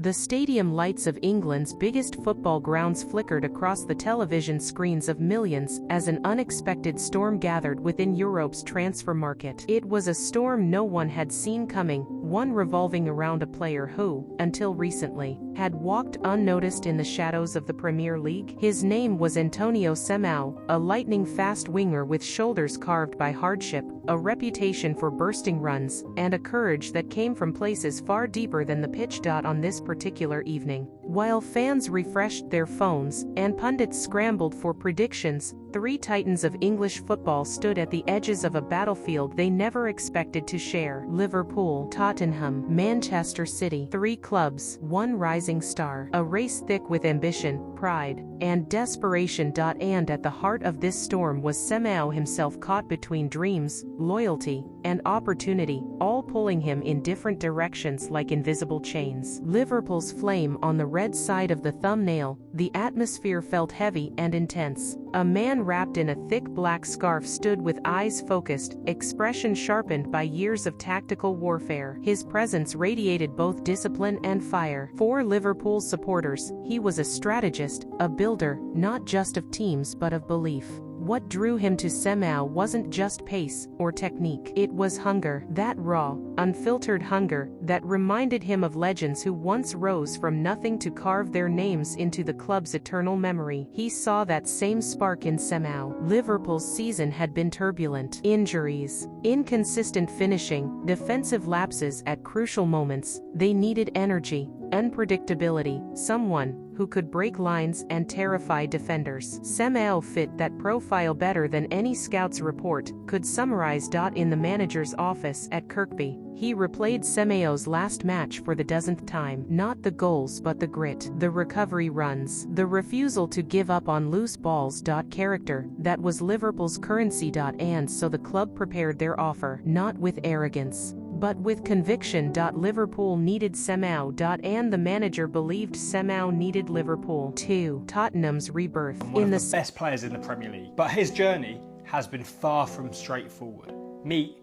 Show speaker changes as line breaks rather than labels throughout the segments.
The stadium lights of England's biggest football grounds flickered across the television screens of millions as an unexpected storm gathered within Europe's transfer market. It was a storm no one had seen coming, one revolving around a player who, until recently, had walked unnoticed in the shadows of the Premier League. His name was Antoni Semeyo, a lightning-fast winger with shoulders carved by hardship, a reputation for bursting runs, and a courage that came from places far deeper than the pitch. On this particular evening, while fans refreshed their phones and pundits scrambled for predictions, three titans of English football stood at the edges of a battlefield they never expected to share. Liverpool, Tottenham, Manchester City, three clubs, one rising star, a race thick with ambition, pride, and desperation. And at the heart of this storm was Semeyo himself, caught between dreams, loyalty, and opportunity, all pulling him in different directions like invisible chains. Liverpool's flame on the red side of the thumbnail, the atmosphere felt heavy and intense. A man wrapped in a thick black scarf stood with eyes focused, expression sharpened by years of tactical warfare. His presence radiated both discipline and fire. For Liverpool supporters, he was a strategist, a builder, not just of teams but of belief. What drew him to Semeyo wasn't just pace or technique. It was hunger, that raw, unfiltered hunger that reminded him of legends who once rose from nothing to carve their names into the club's eternal memory. He saw that same spark in Semeyo. Liverpool's season had been turbulent. Injuries, inconsistent finishing, defensive lapses at crucial moments. They needed energy, unpredictability, someone who could break lines and terrify defenders. Semeyo fit that profile better than any scout's report could summarize. In the manager's office at Kirkby, he replayed Semeyo's last match for the dozenth time. Not the goals but the grit, the recovery runs, the refusal to give up on loose balls. Character, that was Liverpool's currency. And so the club prepared their offer, not with arrogance, but with conviction. Liverpool needed Semeyo. And the manager believed Semeyo needed Liverpool. 2. Tottenham's rebirth.
One of the best players in the Premier League, but his journey has been far from straightforward. Meet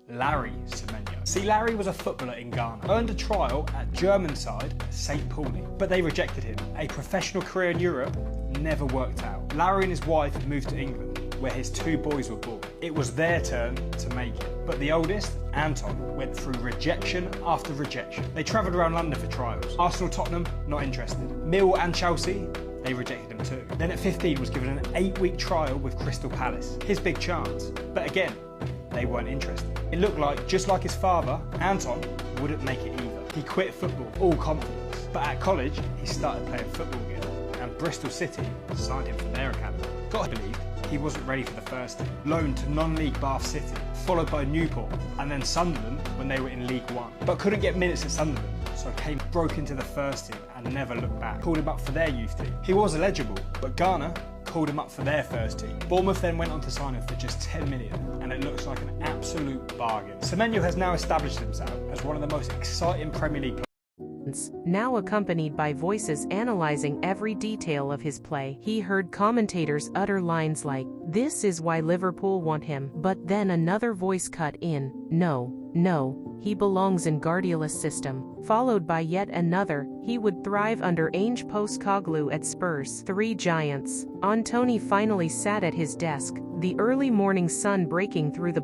Larry Semeyo. See, Larry was a footballer in Ghana, earned a trial at German side St. Pauli, but they rejected him. A professional career in Europe never worked out. Larry and his wife moved to England, where his two boys were born. It was their turn to make it, but the oldest, Anton, went through rejection after rejection. They travelled around London for trials. Arsenal, Tottenham, not interested. Mill and Chelsea, they rejected him too. Then at 15 was given an 8-week trial with Crystal Palace, his big chance. But again, they weren't interested. It looked like, just like his father, Anton wouldn't make it either. He quit football, all confidence. But at college, he started playing football again, and Bristol City signed him for their academy. Got to believe he wasn't ready for the first team. Loaned to non-league Bath City, followed by Newport, and then Sunderland when they were in League One. But couldn't get minutes at Sunderland, so broke into the first team and never looked back. Called him up for their youth team. He was eligible, but Ghana called him up for their first team. Bournemouth then went on to sign him for just 10 million, and it looks like an absolute bargain. Semeyo has now established himself as one of the most exciting Premier League players.
Now accompanied by voices analyzing every detail of his play. He heard commentators utter lines like, "This is why Liverpool want him." But then another voice cut in, No, he belongs in Guardiola's system." Followed by yet another, "He would thrive under Ange Postecoglou at Spurs." Three giants. Antoni finally sat at his desk, the early morning sun breaking through the